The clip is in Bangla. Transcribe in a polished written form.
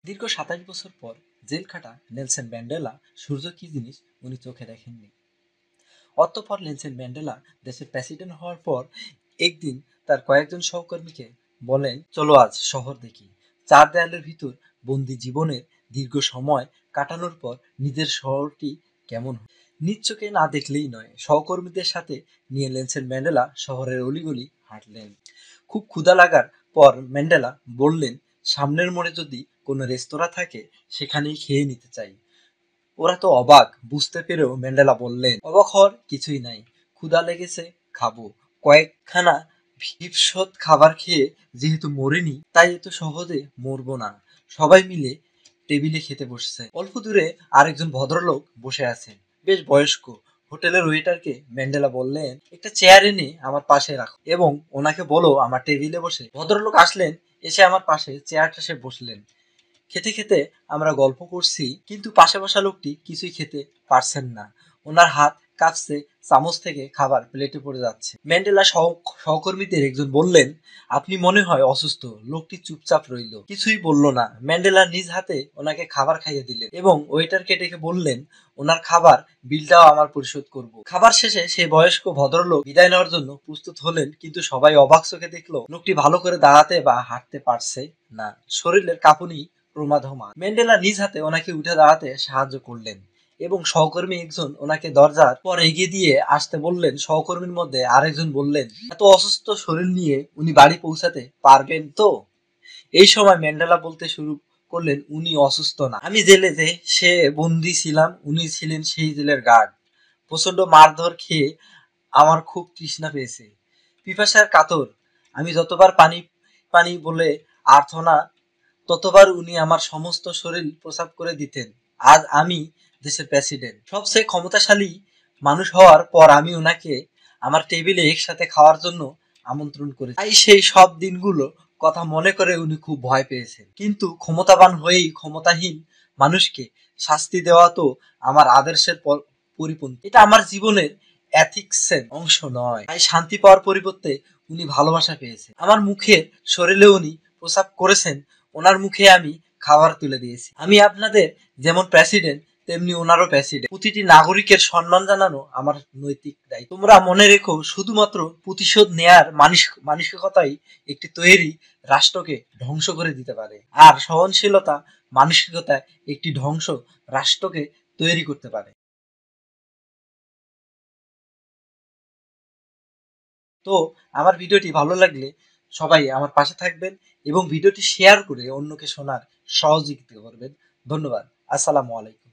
দীর্ঘ ২৭ বছর পর জেল খাটা নেলসন ম্যান্ডেলা সূর্য কি জিনিস উনি চোখে দেখেননি। অতঃপর নেলসন ম্যান্ডেলা দেশের প্রেসিডেন্ট হওয়ার পর একদিন তার কয়েকজন সহকর্মীকে বলেন, চলো আজ শহর দেখি। চার দেয়ালের ভিতর বন্দি জীবনের দীর্ঘ সময় কাটানোর পর নিজের শহরটি কেমন হয়। নিজ চোখে না দেখলেই নয়, সহকর্মীদের সাথে নিয়ে নেলসন ম্যান্ডেলা শহরের অলিগলি হাঁটলেন। খুব ক্ষুধা লাগার পর ম্যান্ডেলা বললেন, সামনের মোড়ে যদি কোনো রেস্তোরাঁ থাকে সেখানেই খেয়ে নিতে চাই। ওরা তো অবাক, বুঝতে পেরেও ম্যান্ডেলা বললেন, অবাক হওয়ার কিছুই নাই, ক্ষুধা লেগেছে, খাবো। কয়েকখানা ভীষণ খাবার খেয়ে যেহেতু মরিনি, তাই এত সহজে মরবো না। সবাই মিলে টেবিলে খেতে বসছে। অল্প দূরে আরেকজন ভদ্রলোক বসে আছেন, বেশ বয়স্ক। হোটেলের ওয়েটারকে ম্যান্ডেলা বললেন, একটা চেয়ার এনে আমার পাশে রাখো এবং ওনাকে বলো আমার টেবিলে বসে। ভদ্রলোক আসলেন, এসে আমার পাশে চেয়ারটা সে বসলেন। খেতে খেতে আমরা গল্প করছি, কিন্তু পাশে বসা লোকটি কিছুই খেতে পারছেন না। ওনার হাত কাঁপছে, চামচ থেকে খাবার প্লেটে পড়ে যাচ্ছে। ম্যান্ডেলা সহকর্মীদের একজন বললেন, আপনি মনে হয় অসুস্থ। লোকটি চুপচাপ রইল, কিছুই বলল না। ম্যান্ডেলা নিজ হাতে ওনাকে খাবার খাইয়ে দিলেন এবং ওয়েটারকে ডেকে বললেন, ওনার খাবার বিলটাও আমার পরিশোধ করব। খাবার শেষে সেই বয়স্ক ভদ্রলোক বিদায় নেওয়ার জন্য প্রস্তুত হলেন, কিন্তু সবাই অবাক চোখে দেখলো লোকটি ভালো করে দাঁড়াতে বা হাঁটতে পারছে না। শরীরের কাঁপুনি প্রমাদমান। ম্যান্ডেলা নিজ হাতে ওনাকে উঠে দাঁড়াতে সাহায্য করলেন এবং সহকর্মী একজন ওনাকে দরজার পর এগিয়ে দিয়ে আসতে বললেন। সহকর্মীর মধ্যে আরেকজন বললেন, এত অসুস্থ শরীর নিয়ে উনি বাড়ি পৌঁছাতে পারবেন তো? এই সময় ম্যান্ডেলা বলতে শুরু করলেন, উনি অসুস্থ না, আমি জেলে যে সে বন্দি ছিলাম, উনি ছিলেন সেই জেলের গার্ড। প্রচন্ড মারধর খেয়ে আমার খুব তৃষ্ণা পেয়েছে, পিপাসার কাতর। আমি যতবার পানি পানি বলে আর্তনা, ততবার উনি আমার সমস্ত শরীর প্রসাব করে দিতেন। আজ আমি দেশের প্রেসিডেন্ট, সবচেয়ে ক্ষমতাশালী মানুষ হওয়ার পর আমি ওনাকে আমার টেবিলে একসাথে খাওয়ার জন্য আমন্ত্রণ করি। তাই সেই সব দিনগুলো কথা মনে করে উনি খুব ভয় পেয়েছেন। কিন্তু ক্ষমতাবান হয়েই ক্ষমতাহীন মানুষকে শাস্তি দেওয়া তো আমার আদর্শের পরিপন্থী। এটা আমার জীবনের এথিক্সের অংশ নয়। তাই শান্তি পাওয়ার পরিবর্তে উনি ভালোবাসা পেয়েছেন। আমার মুখের শরীরে উনি প্রসাব করেছেন, ওনার মুখে আমি খাবার তুলে দিয়েছি। আমি আপনাদের যেমন প্রেসিডেন্ট, তেমনি ওনারও প্রেসিডেন্ট। প্রতিটি নাগরিকের সম্মান জানানো আমার নৈতিক দায়িত্ব। তোমরা মনে রেখো, শুধুমাত্র প্রতিশোধ নেয়ার মানসিকতাই একটি তৈরি রাষ্ট্রকে ধ্বংস করে দিতে পারে, আর সহনশীলতা মানসিকতা একটি ধ্বংস রাষ্ট্রকে তৈরি করতে পারে। তো আমার ভিডিওটি ভালো লাগলে সবাই আমার পাশে থাকবেন এবং ভিডিওটি শেয়ার করে অন্যকে শোনার সহযোগিতা করবেন। ধন্যবাদ। আসসালামু আলাইকুম।